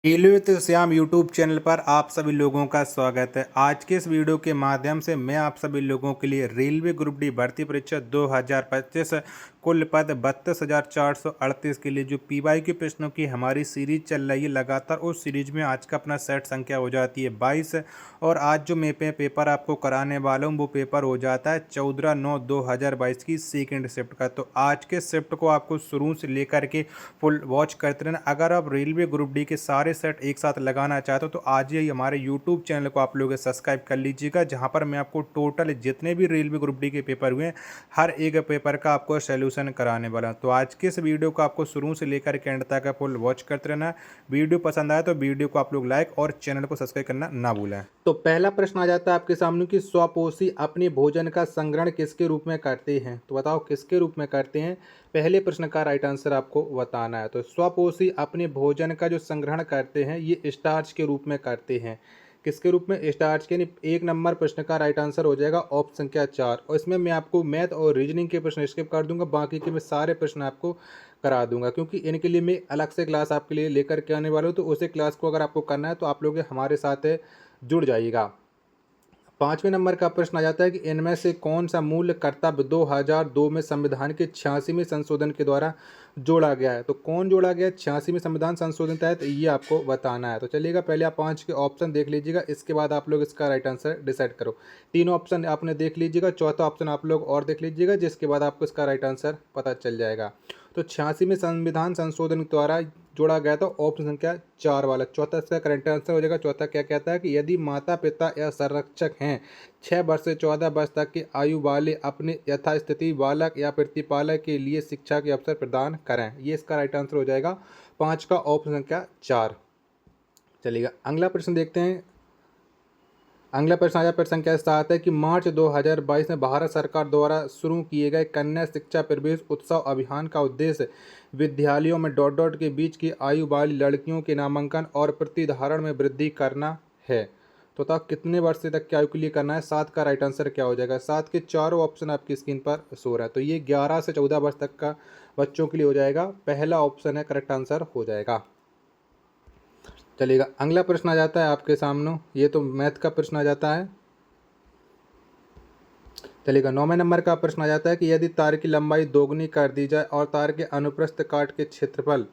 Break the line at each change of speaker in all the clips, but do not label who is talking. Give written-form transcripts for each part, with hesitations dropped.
Hello तो Shyam YouTube channel पर आप सभी लोगों का स्वागत है। आज के इस वीडियो के माध्यम से मैं आप सभी लोगों के लिए रेलवे ग्रुप डी भर्ती परीक्षा 2025 कुल पद 32,438 के लिए जो पीवाई के प्रश्नों की हमारी सीरीज चल रही है लगातार, उस सीरीज में आज का अपना सेट संख्या हो जाती है 22। और आज जो मैं पेपर आपको कराने वाला हूँ वो पेपर हो जाता है 14/9/2022 की सेकेंड शिफ्ट का। तो आज के शिफ्ट को आपको शुरू से लेकर के फुल वॉच करते रहना। अगर आप रेलवे ग्रुप डी के सारे सेट एक साथ लगाना चाहते हो तो आज ही हमारे यूट्यूब चैनल को आप लोग सब्सक्राइब कर लीजिएगा, जहां पर मैं आपको टोटल जितने भी रेलवे ग्रुप डी के पेपर हुए हैं हर एक पेपर का आपको सोल्यूशन कराने वाला हूं। तो आज के इस वीडियो को आपको शुरू से लेकर के एंड तक फुल वॉच करते रहना। वीडियो पसंद आए तो वीडियो को आप लोग लाइक और चैनल को सब्सक्राइब करना ना भूलें। तो पहला प्रश्न आ जाता है आपके सामने कि स्वपोषी अपने भोजन का संग्रहण किसके रूप में करते हैं। तो बताओ किसके रूप में करते हैं। पहले प्रश्न का राइट आंसर आपको बताना है। तो स्वपोषी अपने भोजन का जो संग्रहण करते हैं ये स्टार्च के रूप में करते हैं। किसके रूप में? स्टार्च के। एक नंबर प्रश्न का राइट आंसर हो जाएगा ऑप्शन संख्या 4। और इसमें मैं आपको मैथ और रीजनिंग के प्रश्न स्किप कर दूंगा, बाकी के मैं सारे प्रश्न आपको करा दूंगा, क्योंकि इनके लिए मैं अलग से क्लास आपके लिए लेकर के आने वाला हूँ। तो उसे क्लास को अगर आपको करना है तो आप लोग हमारे साथ जुड़ जाइएगा। पांचवें नंबर का प्रश्न आ जाता है कि इनमें से कौन सा मूल कर्तव्य 2002 में संविधान के 86वें संशोधन के द्वारा जोड़ा गया है। तो कौन जोड़ा गया है 86वें संविधान संशोधन तहत, ये आपको बताना है। तो चलिएगा, पहले आप 5 के ऑप्शन देख लीजिएगा, इसके बाद आप लोग इसका राइट आंसर डिसाइड करो। 3 ऑप्शन आपने देख लीजिएगा, चौथा ऑप्शन आप लोग और देख लीजिएगा, जिसके बाद आपको इसका राइट आंसर पता चल जाएगा। तो 86वें संविधान संशोधन द्वारा जोड़ा गया था ऑप्शन संख्या 4 वाला। चौथा इसका करेक्ट आंसर हो जाएगा। चौथा क्या कहता है कि यदि माता पिता या संरक्षक हैं 6 वर्ष से 14 वर्ष तक की आयु वाले अपने यथास्थिति बालक या प्रतिपालक के लिए शिक्षा के अवसर प्रदान करें। ये इसका राइट आंसर हो जाएगा 5 का ऑप्शन संख्या 4। चलिएगा, अगला प्रश्न देखते हैं। अगला प्रश्न आया प्रश्न संख्या 7 है कि मार्च 2022 में भारत सरकार द्वारा शुरू किए गए कन्या शिक्षा प्रवेश उत्सव अभियान का उद्देश्य विद्यालयों में डॉट के बीच की आयु वाली लड़कियों के नामांकन और प्रतिधारण में वृद्धि करना है। तो बताओ कितने वर्ष तक की आयु के लिए करना है। 7 का राइट आंसर क्या हो जाएगा। 7 के चारों ऑप्शन आपकी स्क्रीन पर शो रहा है। तो ये 11 से 14 वर्ष तक का बच्चों के लिए हो जाएगा। पहला ऑप्शन है करेक्ट आंसर हो जाएगा। चलिएगा, अगला प्रश्न आ जाता है आपके सामने, ये तो मैथ का प्रश्न आ जाता है। चलिएगा, 9वें नंबर का प्रश्न आ जाता है कि यदि तार की लंबाई दोगुनी कर दी जाए और तार के अनुप्रस्थ काट के क्षेत्रफल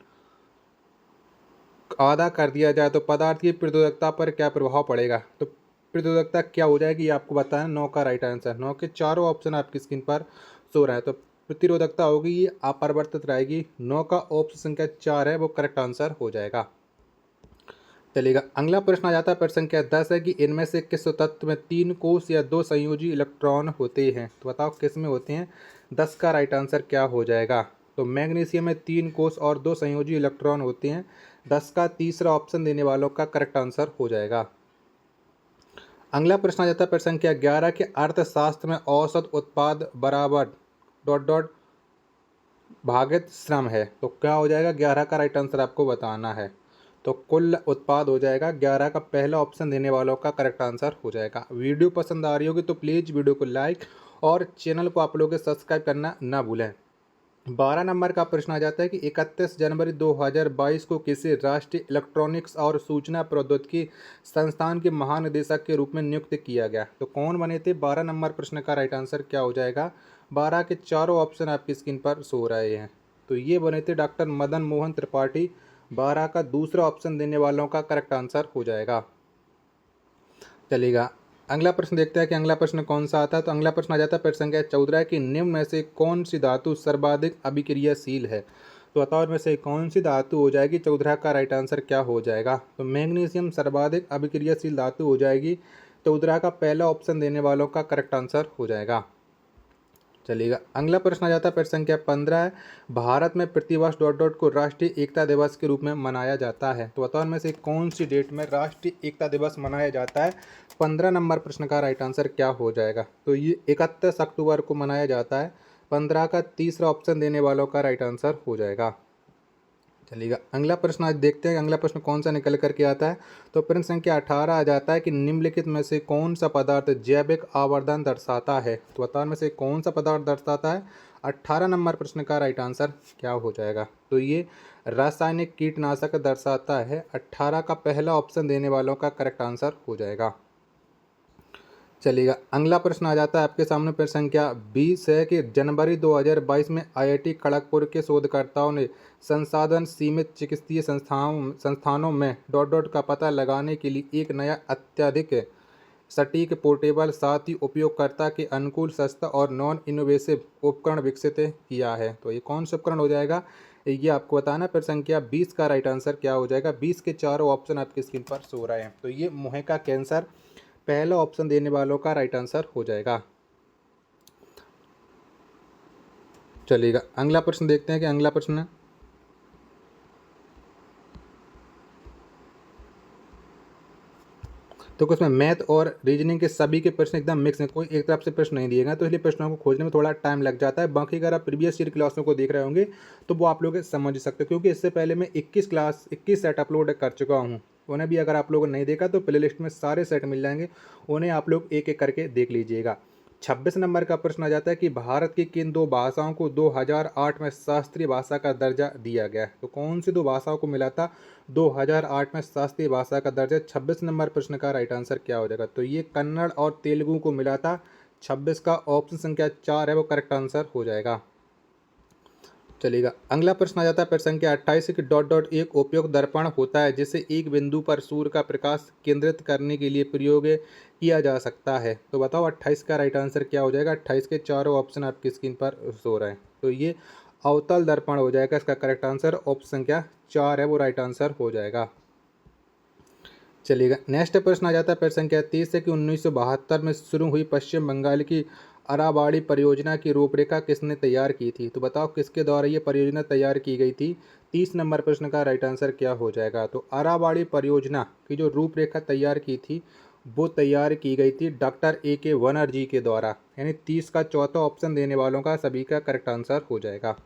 आधा कर दिया जाए तो पदार्थ की प्रतिरोधकता पर क्या प्रभाव पड़ेगा। तो प्रतिरोधकता क्या हो जाएगी ये आपको बताना। 9 का राइट आंसर। 9 के चारों ऑप्शन आपकी स्क्रीन पर सो रहा है। तो प्रतिरोधकता होगी ये अपरिवर्तित रहेगी। 9 का ऑप्शन संख्या 4 है वो करेक्ट आंसर हो जाएगा। चलेगा, अगला प्रश्न आ जाता है प्रश्न संख्या 10 है कि इनमें से किस तत्व में 3 कोष या 2 संयोजी इलेक्ट्रॉन होते हैं। तो बताओ किस में होते हैं। 10 का राइट आंसर क्या हो जाएगा। तो मैग्नीशियम में 3 कोष और 2 संयोजी इलेक्ट्रॉन होते हैं। 10 का तीसरा ऑप्शन देने वालों का करेक्ट आंसर हो जाएगा। अगला प्रश्न आ जाता है प्रश्न संख्या 11 के अर्थशास्त्र में औसत उत्पाद बराबर डॉट भागित श्रम है। तो क्या हो जाएगा। 11 का राइट आंसर आपको बताना है। तो कुल उत्पाद हो जाएगा 11 का पहला ऑप्शन देने वालों का करेक्ट आंसर हो जाएगा। वीडियो पसंद आ रही होगी तो प्लीज़ वीडियो को लाइक और चैनल को आप लोग सब्सक्राइब करना ना भूलें। 12 नंबर का प्रश्न आ जाता है कि 31 जनवरी 2022 को किसी राष्ट्रीय इलेक्ट्रॉनिक्स और सूचना प्रौद्योगिकी संस्थान के महानिदेशक के रूप में नियुक्त किया गया। तो कौन बने थे। 12 नंबर प्रश्न का राइट आंसर क्या हो जाएगा। 12 के चारों ऑप्शन आपकी स्क्रीन पर सो रहे हैं। तो ये बने थे डॉक्टर मदन मोहन त्रिपाठी। 12 का दूसरा ऑप्शन देने वालों का करेक्ट आंसर हो जाएगा। चलेगा, अगला प्रश्न देखते हैं कि अगला प्रश्न कौन सा आता है। तो अगला प्रश्न आ जाता है प्रश्न संख्या 14 की निम्न में से कौन सी धातु सर्वाधिक अभिक्रियाशील है। तो बताओ इनमें से कौन सी धातु हो जाएगी। 14 का राइट आंसर क्या हो जाएगा। तो मैग्नीशियम सर्वाधिक अभिक्रियाशील धातु हो जाएगी। 14 का पहला ऑप्शन देने वालों का करेक्ट आंसर हो जाएगा। चलिएगा, अगला प्रश्न आ जाता है प्रश्न संख्या 15 है। भारत में प्रतिवर्ष डॉट को राष्ट्रीय एकता दिवस के रूप में मनाया जाता है। तो बताओ इनमें से कौन सी डेट में राष्ट्रीय एकता दिवस मनाया जाता है। 15 नंबर प्रश्न का राइट आंसर क्या हो जाएगा। तो ये 31 अक्टूबर को मनाया जाता है। 15 का तीसरा ऑप्शन देने वालों का राइट आंसर हो जाएगा। चलिएगा, अगला प्रश्न आज देखते हैं अगला प्रश्न कौन सा निकल करके आता है। तो प्रश्न संख्या 18 आ जाता है कि निम्नलिखित में से कौन सा पदार्थ जैविक आवर्धन दर्शाता है। तो बताओ में से कौन सा पदार्थ दर्शाता है। 18 नंबर प्रश्न का राइट आंसर क्या हो जाएगा। तो ये रासायनिक कीटनाशक दर्शाता है? 18 का पहला ऑप्शन देने वालों का करेक्ट आंसर हो जाएगा। चलिएगा, अगला प्रश्न आ जाता है आपके सामने। प्रश्न संख्या 20 है कि जनवरी 2022 में आईआईटी खड़गपुर के शोधकर्ताओं ने संसाधन सीमित चिकित्सीय संस्थानों में डॉट डॉट का पता लगाने के लिए एक नया अत्यधिक सटीक पोर्टेबल साथ ही उपयोगकर्ता के अनुकूल सस्ता और नॉन इनोवेसिव उपकरण विकसित किया है। तो ये कौन सा उपकरण हो जाएगा, ये आपको बताना है। प्रश्न संख्या 20 का राइट आंसर क्या हो जाएगा? 20 के चारों ऑप्शन आपकी स्क्रीन पर सो रहे हैं। तो ये मुंह का कैंसर पहला ऑप्शन देने वालों का राइट आंसर हो जाएगा। चलिएगा, अगला प्रश्न देखते हैं कि अगला प्रश्न है। तो कुछ में मैथ और रीजनिंग के सभी के प्रश्न एकदम मिक्स हैं, कोई एक तरफ से प्रश्न नहीं दिए गए, तो इसलिए प्रश्नों को खोजने में थोड़ा टाइम लग जाता है। बाकी अगर आप प्रीवियस ईयर क्लासों को देख रहे होंगे तो वो आप लोग समझ सकते हो, क्योंकि इससे पहले मैं 21 सेट अपलोड कर चुका हूँ। उन्हें भी अगर आप लोगों ने नहीं देखा तो प्ले लिस्ट में सारे सेट मिल जाएंगे, उन्हें आप लोग एक एक करके देख लीजिएगा। 26 नंबर का प्रश्न आ जाता है कि भारत की किन दो भाषाओं को 2008 में शास्त्रीय भाषा का दर्जा दिया गया? तो कौन सी दो भाषाओं को मिला था 2008 में शास्त्रीय भाषा का दर्जा? 26 नंबर प्रश्न का राइट आंसर क्या हो जाएगा? तो ये कन्नड़ और तेलुगु को मिला था। 26 का ऑप्शन संख्या 4 है वो करेक्ट आंसर हो जाएगा। चलिएगा, अगला प्रश्न आ जाता है प्रश्न संख्या 28 कि डॉट डॉट एक उपयुक्त दर्पण होता है जिसे एक बिंदु पर सूर्य का प्रकाश केंद्रित करने के लिए प्रयोग किया जा सकता है। तो बताओ 28 का राइट आंसर क्या हो जाएगा? 28 के चारों ऑप्शन आपकी स्क्रीन पर सो रहे हैं। तो ये अवतल दर्पण हो जाएगा, इसका करेक्ट आंसर ऑप्शन संख्या 4 है वो राइट आंसर हो जाएगा। चलिएगा, नेक्स्ट प्रश्न आ जाता है प्रश्न संख्या 30 है कि 1972 में शुरू हुई पश्चिम बंगाल की अराबाड़ी परियोजना की रूपरेखा किसने तैयार की थी? तो बताओ किसके द्वारा ये परियोजना तैयार की गई थी? 30 नंबर प्रश्न का राइट आंसर क्या हो जाएगा? तो अराबाड़ी परियोजना की जो रूपरेखा तैयार की थी वो तैयार की गई थी डॉक्टर A.K. बनर्जी के द्वारा, यानी 30 का चौथा ऑप्शन देने वालों का सभी का करेक्ट आंसर हो जाएगा।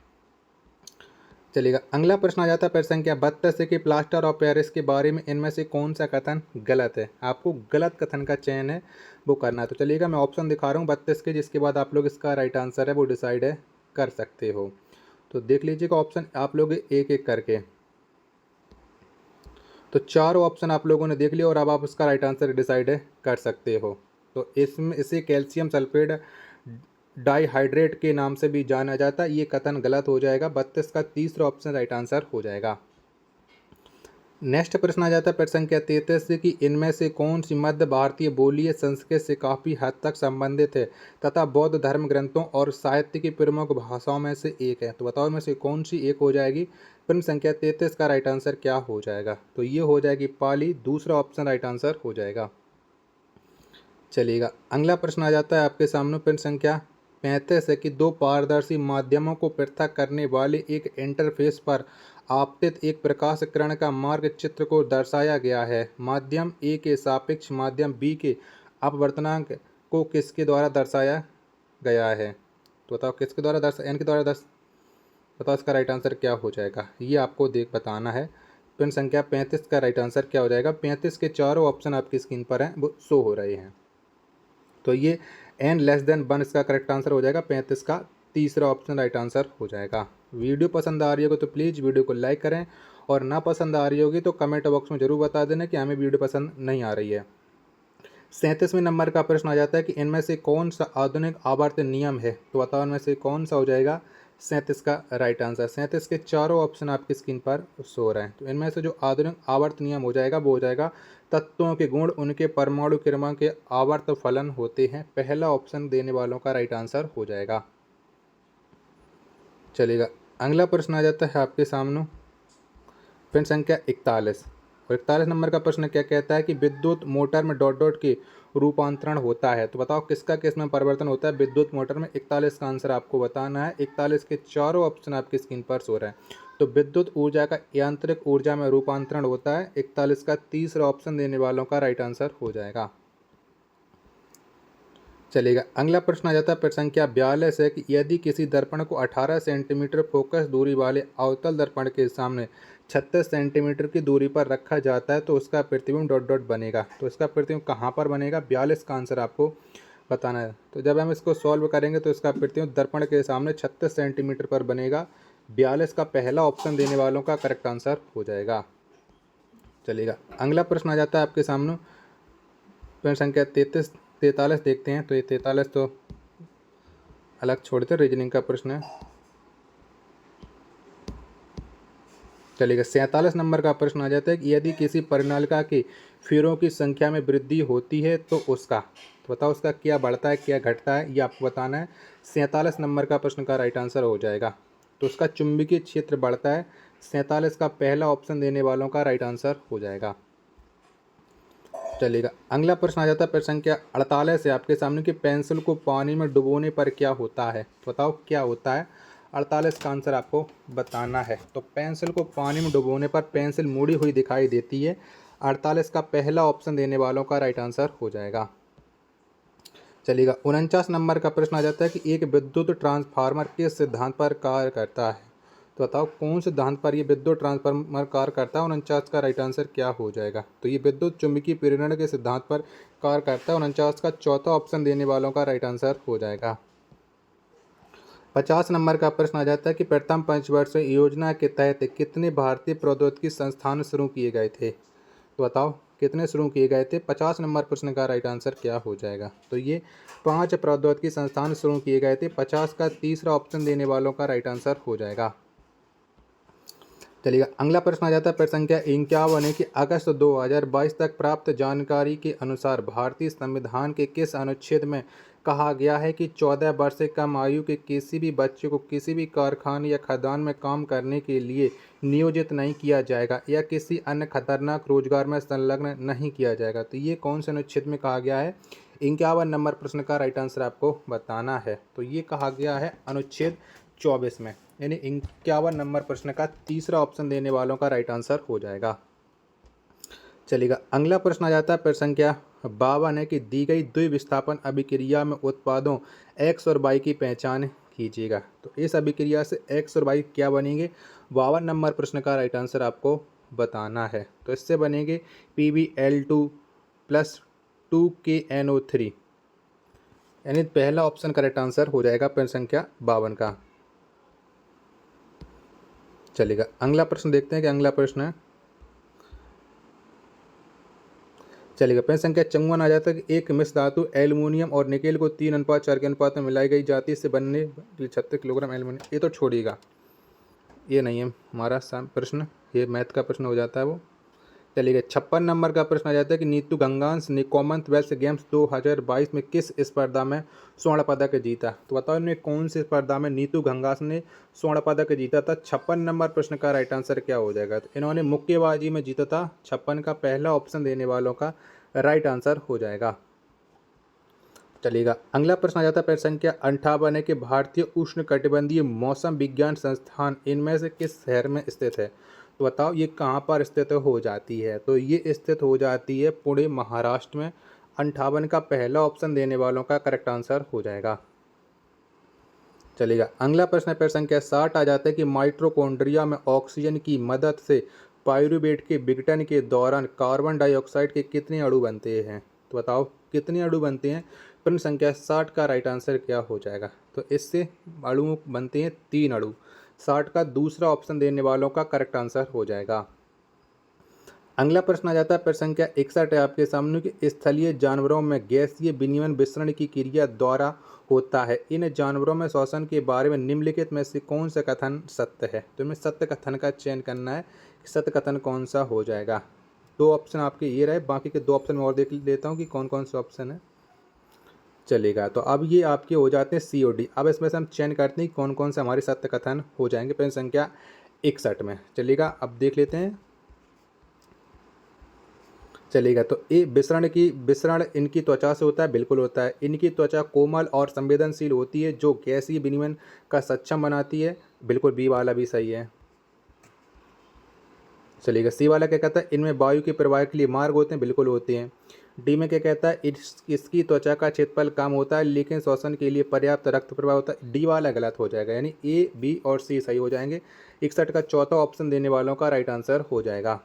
चलिएगा, अगला प्रश्न आ जाता है प्रश्न संख्या 32 कि प्लास्टर ऑफ पेरिस के बारे में इनमें से कौन सा कथन गलत है? आपको गलत कथन का चयन है वो करना है। तो चलिएगा, मैं ऑप्शन दिखा रहा हूँ 32 के, जिसके बाद आप लोग इसका राइट आंसर है वो डिसाइड कर सकते हो। तो देख लीजिएगा ऑप्शन आप लोग एक एक करके। तो चारों ऑप्शन आप लोगों ने देख लिया और अब आप उसका राइट आंसर डिसाइड कर सकते हो। तो इसमें इसे कैल्शियम सल्फेट डाइहाइड्रेट के नाम से भी जाना जाता है, ये कथन गलत हो जाएगा। 32 का तीसरा ऑप्शन राइट आंसर हो जाएगा। नेक्स्ट प्रश्न आ जाता है प्रश्न संख्या 33 से कि इनमें से कौन सी मध्य भारतीय बोली संस्कृत से काफ़ी हद तक संबंधित है तथा बौद्ध धर्म ग्रंथों और साहित्य की प्रमुख भाषाओं में से एक है? तो बताओ इनमें से कौन सी एक हो जाएगी? प्रश्न संख्या 33 का राइट आंसर क्या हो जाएगा? तो ये हो जाएगी पाली, दूसरा ऑप्शन राइट आंसर हो जाएगा। चलिएगा, अगला प्रश्न आ जाता है आपके सामने प्रश्न संख्या 35 है कि दो पारदर्शी माध्यमों को पृथक करने वाले एक इंटरफेस पर आपतित एक प्रकाश किरण का मार्ग चित्र को दर्शाया गया है। माध्यम ए के सापेक्ष माध्यम बी के अपवर्तनांक को किसके द्वारा दर्शाया गया है? तो बताओ किसके द्वारा एन के द्वारा बताओ इसका राइट आंसर क्या हो जाएगा? ये आपको बताना है। प्रश्न संख्या 35 का राइट आंसर क्या हो जाएगा? 35 के चारों ऑप्शन आपकी स्क्रीन पर हैं वो शो हो रहे हैं। तो ये n<1 इसका करेक्ट आंसर हो जाएगा। 35 का तीसरा ऑप्शन राइट आंसर हो जाएगा। वीडियो पसंद आ रही होगी तो प्लीज़ वीडियो को लाइक करें, और ना पसंद आ रही होगी तो कमेंट बॉक्स में ज़रूर बता देना कि हमें वीडियो पसंद नहीं आ रही है। 37वें नंबर का प्रश्न आ जाता है कि इनमें से कौन सा आधुनिक आवर्त नियम है? तो बताओ इनमें से कौन सा हो जाएगा 37 का राइट आंसर? 37 के चारों ऑप्शन आपकी स्क्रीन पर शो रहे हैं। तो इनमें से जो आधुनिक आवर्त नियम हो जाएगा वो हो जाएगा तत्वों के गुण उनके परमाणु क्रमांक के आवर्त फलन होते हैं। पहला ऑप्शन देने वालों का राइट आंसर हो जाएगा। चलिएगा, अगला प्रश्न आ जाता है आपके सामने प्रश्न संख्या 41, और 41 नंबर का प्रश्न क्या कहता है कि विद्युत मोटर में डॉट डॉट के रूपांतरण होता है? तो बताओ किसका किस में परिवर्तन होता है विद्युत मोटर में? 41 का आंसर आपको बताना है। 41 के चारों ऑप्शन आपकी स्क्रीन पर शो रहे हैं। तो विद्युत ऊर्जा का यांत्रिक ऊर्जा में रूपांतरण होता है। 41 का तीसरा ऑप्शन देने वालों का राइट आंसर हो जाएगा। चलेगा, अगला प्रश्न आ जाता है प्रश्न संख्या 42 है कि यदि किसी दर्पण को 18 सेंटीमीटर फोकस दूरी वाले अवतल दर्पण के सामने 36 सेंटीमीटर की दूरी पर रखा जाता है तो उसका प्रतिबिंब डॉट डॉट बनेगा। तो इसका प्रतिबिंब कहाँ पर बनेगा? 42 का आंसर आपको बताना है। तो जब हम इसको सॉल्व करेंगे तो इसका प्रतिबिंब दर्पण के सामने 36 सेंटीमीटर पर बनेगा। 42 का पहला ऑप्शन देने वालों का करेक्ट आंसर हो जाएगा। चलिएगा, अगला प्रश्न आ जाता है आपके सामने। प्रश्न संख्या 43 देखते हैं। तो ये 43 तो अलग छोड़ते, रीजनिंग का प्रश्न है। चलिएगा, 47 नंबर का प्रश्न आ जाता है कि यदि किसी परिनालिका के फेरों की संख्या में वृद्धि होती है तो तो बताओ उसका क्या बढ़ता है क्या घटता है, ये आपको बताना है। 47 नंबर का प्रश्न का राइट आंसर हो जाएगा। तो उसका चुंबकीय क्षेत्र बढ़ता है। 47 का पहला ऑप्शन देने वालों का राइट आंसर हो जाएगा। चलिएगा, अगला प्रश्न आ जाता है प्रश्न संख्या 48 है आपके सामने कि पेंसिल को पानी में डुबोने पर क्या होता है। तो बताओ क्या होता है। 48 का आंसर आपको बताना है। तो पेंसिल को पानी में डुबोने पर पेंसिल मुड़ी हुई दिखाई देती है। 48 का पहला ऑप्शन देने वालों का राइट आंसर हो जाएगा। चलिएगा, 49 नंबर का प्रश्न आ जाता है कि एक विद्युत ट्रांसफार्मर किस सिद्धांत पर कार्य करता है। तो बताओ कौन सिद्धांत पर ये विद्युत ट्रांसफार्मर कार्य करता है। 49 का राइट आंसर क्या हो जाएगा। तो ये विद्युत चुंबकीय प्रेरण के सिद्धांत पर कार्य करता है। 49 का चौथा ऑप्शन देने वालों का राइट आंसर हो जाएगा। 50 नंबर का प्रश्न आ जाता है कि प्रथम पंचवर्षीय योजना के तहत कितने भारतीय प्रौद्योगिकी संस्थान शुरू किए गए थे। तो बताओ कितने शुरू किए गए थे। 50 नंबर प्रश्न का राइट आंसर क्या हो जाएगा। तो ये 5 प्रौद्योगिकी संस्थान शुरू किए गए थे। 50 का तीसरा ऑप्शन देने वालों का राइट आंसर हो जाएगा। चलिएगा, अगला प्रश्न आ जाता है प्रश्न संख्या 51 है कि अगस्त 2022 तक प्राप्त जानकारी के अनुसार भारतीय संविधान के किस अनुच्छेद में कहा गया है कि 14 वर्ष से कम आयु के किसी भी बच्चे को किसी भी कारखाने या खदान में काम करने के लिए नियोजित नहीं किया जाएगा या किसी अन्य खतरनाक रोजगार में संलग्न नहीं किया जाएगा। तो ये कौन से अनुच्छेद में कहा गया है। 51 नंबर प्रश्न का राइट आंसर आपको बताना है। तो ये कहा गया है अनुच्छेद 24 में, यानी 51 नंबर प्रश्न का तीसरा ऑप्शन देने वालों का राइट आंसर हो जाएगा। चलिएगा, अगला प्रश्न आ जाता है प्रश्न संख्या 52 है कि दी गई द्विविस्थापन अभिक्रिया में उत्पादों एक्स और वाई की पहचान कीजिएगा। तो इस अभिक्रिया से एक्स और वाई क्या बनेंगे। 52 नंबर प्रश्न का राइट आंसर आपको बताना है। तो इससे बनेंगे PbL2 प्लस 2KNO3, यानी पहला ऑप्शन करेक्ट आंसर हो जाएगा प्रश्न संख्या 52 का। चलिएगा, अगला प्रश्न देखते हैं कि अगला प्रश्न है। चलिएगा, प्रश्न संख्या 54 आ जाता है कि एक मिश्र धातु एल्युमिनियम और निकेल को 3:4 के अनुपात में मिलाई गई जाती है, इससे बनने 36 किलोग्राम एल्युमिनियम। ये तो छोड़िएगा, ये नहीं है हमारा प्रश्न, ये मैथ का प्रश्न हो जाता है वो। चलिए, 56 नंबर का प्रश्न आ जाता है कि नीतू गंगांश ने कॉमनवेल्थ गेम्स 2022 में किस स्पर्धा में स्वर्ण पदक जीता। तो बताओ इनमें कौन सी स्पर्धा में नीतू गंगांश ने स्वर्ण पदक जीता था। 56 नंबर प्रश्न का राइट आंसर क्या हो जाएगा। तो इन्होंने मुक्केबाजी में जीता था। 56 का पहला ऑप्शन देने वालों का राइट आंसर हो जाएगा। चलिएगा, अगला प्रश्न आ जाता है प्रश्न संख्या 58 है कि भारतीय उष्णकटिबंधीय मौसम विज्ञान संस्थान इनमें से किस शहर में स्थित है। तो बताओ ये कहाँ पर स्थित हो जाती है। तो ये स्थित हो जाती है पुणे महाराष्ट्र में। 58 का पहला ऑप्शन देने वालों का करेक्ट आंसर हो जाएगा। चलिएगा, अगला प्रश्न प्रश्न संख्या 60 आ जाता है कि माइटोकॉन्ड्रिया में ऑक्सीजन की मदद से पायरुवेट के विघटन के दौरान कार्बन डाइऑक्साइड के कितने अणु बनते हैं। तो बताओ कितने अणु बनते हैं। प्रश्न संख्या 60 का राइट आंसर क्या हो जाएगा। तो इससे अणु बनते हैं 3 अणु। 60 का दूसरा ऑप्शन देने वालों का करेक्ट आंसर हो जाएगा। अगला प्रश्न आ जाता है प्रश्न संख्या 61 है आपके सामने कि स्थलीय जानवरों में गैसीय विनिमय विसरण की क्रिया द्वारा होता है। इन जानवरों में श्वसन के बारे में निम्नलिखित में से कौन सा कथन सत्य है। तो इनमें सत्य कथन का चयन करना है कि सत्य कथन कौन सा हो जाएगा। 2 ऑप्शन आपके ये रहे, बाकी के 2 ऑप्शन में और देख लेता हूँ कि कौन कौन से ऑप्शन है। चलेगा, तो अब ये आपके हो जाते हैं सी और डी। अब इसमें से हम चयन करते हैं कौन कौन से हमारे सत्य कथन हो जाएंगे प्रश्न संख्या 61 में। चलिएगा, अब देख लेते हैं। चलेगा, तो ये विसरण इनकी त्वचा से होता है, बिल्कुल होता है। इनकी त्वचा कोमल और संवेदनशील होती है जो गैसीय विनिमय का सक्षम बनाती है, बिल्कुल बी वाला भी सही है। चलिएगा, सी वाला क्या कहता है इनमें वायु के प्रवाह के लिए मार्ग होते हैं, बिल्कुल होते हैं। डी में क्या कहता है इसकी त्वचा का क्षेत्रफल कम होता है लेकिन श्वसन के लिए पर्याप्त रक्त प्रवाह होता है। डी वाला गलत हो जाएगा, यानी ए बी और सी सही हो जाएंगे। 61 का चौथा ऑप्शन देने वालों का राइट आंसर हो जाएगा।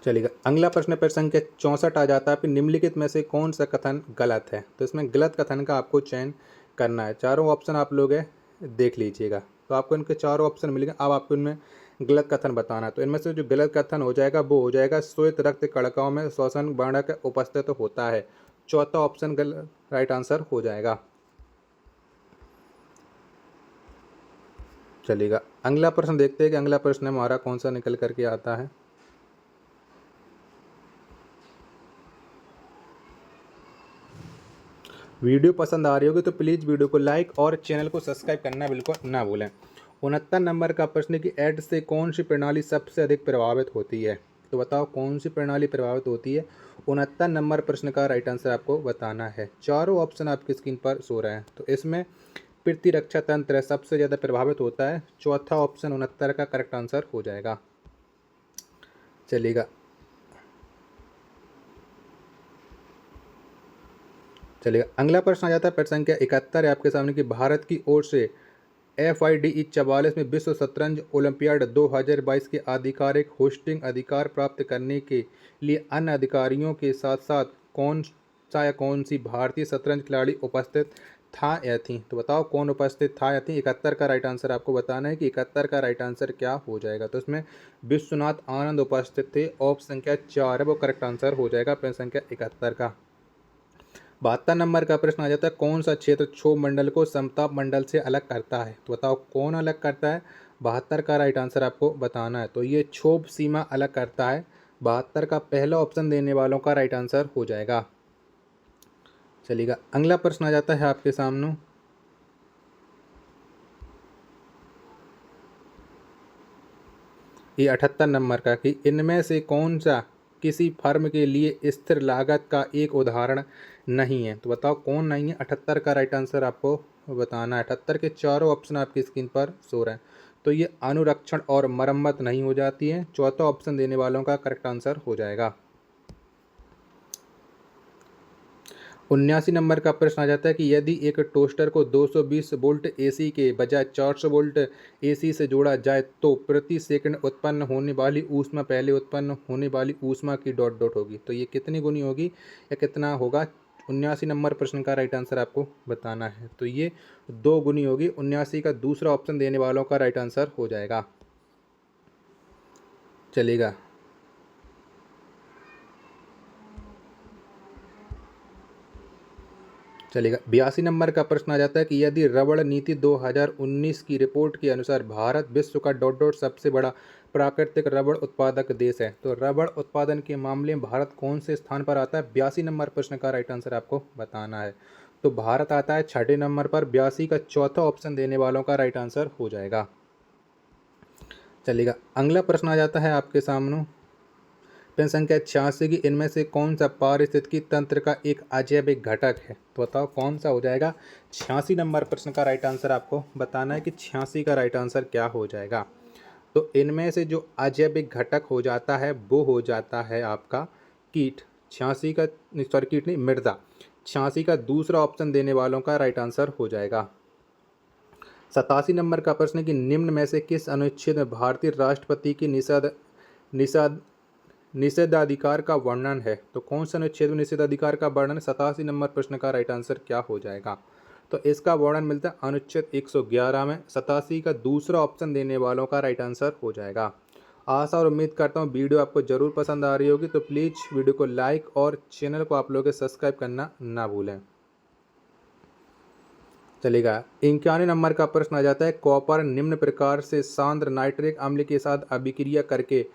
चलिएगा, अगला प्रश्न प्रश्न संख्या 64 आ जाता है कि निम्नलिखित में से कौन सा कथन गलत है। तो इसमें गलत कथन का आपको चयन करना है। चारों ऑप्शन आप लोग देख लीजिएगा। तो आपको इनके चारों ऑप्शन मिलेंगे। अब आपको इनमें गलत कथन बताना है। तो इनमें से जो गलत कथन हो जाएगा वो हो जाएगा श्वेत रक्त कणिकाओं में श्वसन वर्णक उपस्थित होता है। चौथा ऑप्शन गलत राइट आंसर हो जाएगा। चलिएगा अगला प्रश्न देखते हैं कि अगला प्रश्न हमारा कौन सा निकल करके आता है। वीडियो पसंद आ रही होगी तो प्लीज़ वीडियो को लाइक और चैनल को सब्सक्राइब करना बिल्कुल ना भूलें। 69 नंबर का प्रश्न है कि ऐड से कौन सी प्रणाली सबसे अधिक प्रभावित होती है। तो बताओ कौन सी प्रणाली प्रभावित होती है। 69 नंबर प्रश्न का राइट आंसर आपको बताना है। चारों ऑप्शन आपकी स्क्रीन पर सो रहे हैं। तो इसमें प्रतिरक्षा तंत्र सबसे ज़्यादा प्रभावित होता है। चौथा ऑप्शन 69 का करेक्ट आंसर हो जाएगा। चलिएगा अगला प्रश्न आ जाता है प्रश्न संख्या 71 है आपके सामने कि भारत की ओर से FIDE 44 में विश्व शतरंज ओलंपियाड 2022 के आधिकारिक होस्टिंग अधिकार प्राप्त करने के लिए अन्य अधिकारियों के साथ साथ कौन सी भारतीय शतरंज खिलाड़ी उपस्थित था या थी। तो बताओ कौन उपस्थित था या थी। 71 का राइट आंसर आपको बताना है कि 71 का राइट आंसर क्या हो जाएगा। तो इसमें विश्वनाथ आनंद उपस्थित थे। ऑप्शन संख्या 4 है वो करेक्ट आंसर हो जाएगा प्रश्न संख्या 71 का। 72 नंबर का प्रश्न आ जाता है कौन सा क्षेत्र क्षोभ मंडल को समताप मंडल से अलग करता है। तो बताओ कौन अलग करता है। 72 का राइट आंसर आपको बताना है। तो ये क्षोभ सीमा अलग करता है। 72 का पहला ऑप्शन देने वालों का राइट आंसर हो जाएगा। चलिएगा अगला प्रश्न आ जाता है आपके सामने। ये 78 नंबर का कि इनमें से कौन सा किसी फर्म के लिए स्थिर लागत का एक उदाहरण नहीं है। तो बताओ कौन नहीं है। 78 का राइट आंसर आपको बताना है। 78 के चारों ऑप्शन आपकी स्क्रीन पर सो रहे हैं। तो ये अनुरक्षण और मरम्मत नहीं हो जाती है। चौथा ऑप्शन देने वालों का करेक्ट आंसर हो जाएगा। 79 नंबर का प्रश्न आ जाता है कि यदि एक टोस्टर को 220 वोल्ट AC के बजाय 400 वोल्ट AC से जोड़ा जाए तो प्रति सेकंड उत्पन्न होने वाली ऊष्मा पहले उत्पन्न होने वाली ऊष्मा की डॉट डॉट होगी। तो ये कितनी गुनी होगी या कितना होगा। 79 नंबर प्रश्न का राइट आंसर आपको बताना है। तो ये 2 गुनी होगी। 79 का दूसरा ऑप्शन देने वालों का राइट आंसर हो जाएगा। चलेगा 82 नंबर का प्रश्न आ जाता है कि यदि रबड़ नीति 2019 की रिपोर्ट के अनुसार भारत विश्व का डॉट डॉट सबसे बड़ा प्राकृतिक रबड़ उत्पादक देश है तो रबड़ उत्पादन के मामले में भारत कौन से स्थान पर आता है। 82 नंबर प्रश्न का राइट आंसर आपको बताना है। तो भारत आता है 6ठे नंबर पर। 82 का चौथा ऑप्शन देने वालों का राइट आंसर हो जाएगा। चलिएगा अगला प्रश्न आ जाता है आपके सामने। प्रश्न संख्या 86 की इनमें से कौन सा पारिस्थितिकी तंत्र का एक अजैविक घटक है। तो बताओ कौन सा हो जाएगा। 86 नंबर प्रश्न का राइट आंसर आपको बताना है कि 86 का राइट आंसर क्या हो जाएगा। तो इनमें से जो अजैविक घटक हो जाता है वो हो जाता है आपका कीट। 86 का सॉरी कीट नहीं मृदा। 86 का दूसरा ऑप्शन देने वालों का राइट आंसर हो जाएगा। 87 नंबर का प्रश्न है कि निम्न में से किस अनुच्छेद में भारतीय राष्ट्रपति की निषेध निषेधाधिकार का वर्णन है। तो कौन सा अनुच्छेद में निषेधाधिकार का वर्णन। 87 नंबर प्रश्न का राइट आंसर क्या हो जाएगा। तो इसका वर्णन मिलता है अनुच्छेद 111 में। 87 का दूसरा ऑप्शन देने वालों का राइट आंसर हो जाएगा। आशा और उम्मीद करता हूँ वीडियो आपको जरूर पसंद आ रही होगी। तो प्लीज़ वीडियो को लाइक और चैनल को आप लोग सब्सक्राइब करना ना भूलें। चलेगा 91 नंबर का प्रश्न आ जाता है कॉपर निम्न प्रकार से सांद्र नाइट्रिक अम्ल के साथ अभिक्रिया करके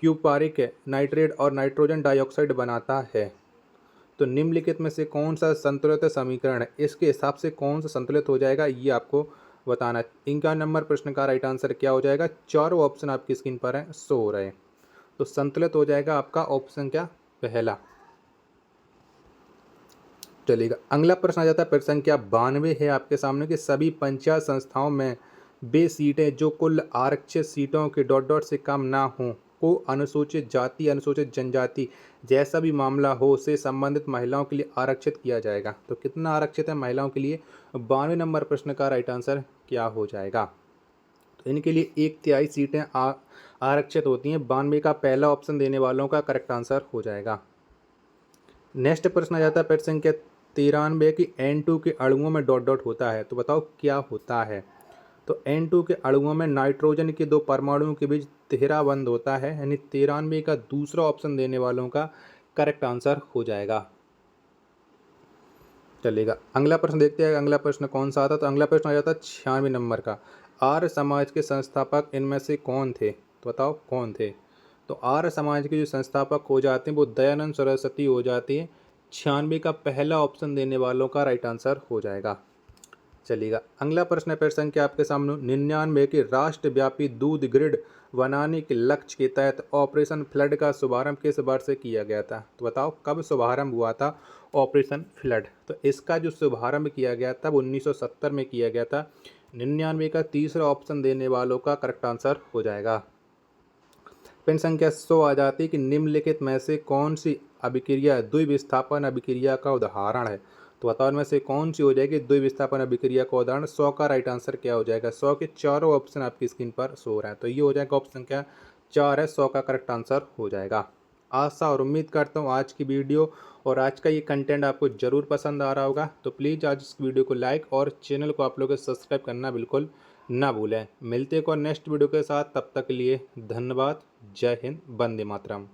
क्यूपारिक नाइट्रेट और नाइट्रोजन डाइऑक्साइड बनाता है। तो निम्नलिखित में से कौन सा संतुलित समीकरण है। इसके हिसाब से कौन सा संतुलित हो जाएगा ये आपको बताना है। 91 नंबर प्रश्न का राइट आंसर क्या हो जाएगा। चारों ऑप्शन आपकी स्क्रीन पर है शो हो रहे हैं। तो संतुलित हो जाएगा आपका ऑप्शन क्या पहला। चलिएगा अगला प्रश्न आ जाता है प्रश्न संख्या 92 है आपके सामने कि सभी पंचायत संस्थाओं में वे सीटें जो कुल आरक्षित सीटों के डॉट डॉट से कम ना हों को अनुसूचित जाति अनुसूचित जनजाति जैसा भी मामला हो से संबंधित महिलाओं के लिए आरक्षित किया जाएगा। तो कितना आरक्षित है महिलाओं के लिए। 92 नंबर प्रश्न का राइट आंसर क्या हो जाएगा। तो इनके लिए 1/3 सीटें आरक्षित होती हैं। 92 का पहला ऑप्शन देने वालों का करेक्ट आंसर हो जाएगा। नेक्स्ट प्रश्न आ जाता है प्रश्न संख्या 93 की N2 के अणुओं में डॉट डॉट होता है, तो बताओ क्या होता है। तो N2 के अणुओं में नाइट्रोजन के 2 परमाणुओं के बीच 13 बंध होता है, यानी 93 का दूसरा ऑप्शन देने वालों का करेक्ट आंसर हो जाएगा। चलेगा, अगला प्रश्न देखते हैं। अगला प्रश्न कौन सा आता, तो अगला प्रश्न आ जाता है 96 नंबर का। आर्य समाज के संस्थापक इनमें से कौन थे, तो बताओ कौन थे। तो आर्य समाज के जो संस्थापक हो जाते हैं वो दयानंद सरस्वती हो जाती है। 96 का पहला ऑप्शन देने वालों का राइट आंसर हो जाएगा। चलिएगा, अगला प्रश्न है फिर संख्या आपके सामने 99 के राष्ट्रव्यापी दूध ग्रिड बनाने के लक्ष्य के तहत ऑपरेशन फ्लड का शुभारंभ किस वर्ष से किया गया था। तो बताओ कब शुभारंभ हुआ था ऑपरेशन फ्लड। तो इसका जो शुभारंभ किया गया था वो 1970 में किया गया था। 99 का तीसरा ऑप्शन देने वालों का करेक्ट आंसर हो जाएगा। पिन संख्या 100 आ जाती है कि निम्नलिखित में से कौन सी अभिक्रिया द्विविस्थापन अभिक्रिया का उदाहरण है। तो बताओ इनमें से कौन सी हो जाएगी द्विविस्थापन अभिक्रिया का उदाहरण। 100 का राइट आंसर क्या हो जाएगा। 100 के चारों ऑप्शन आपकी स्क्रीन पर शो हो रहा है, तो ये हो जाएगा ऑप्शन संख्या 4 है, 100 का करेक्ट आंसर हो जाएगा। आशा और उम्मीद करता हूँ आज की वीडियो और आज का ये कंटेंट आपको ज़रूर पसंद आ रहा होगा। तो प्लीज़ आज इस वीडियो को लाइक और चैनल को आप लोग सब्सक्राइब करना बिल्कुल ना भूलें। मिलते हैं और नेक्स्ट वीडियो के साथ, तब तक के लिए धन्यवाद। जय हिंद, वंदे मातरम।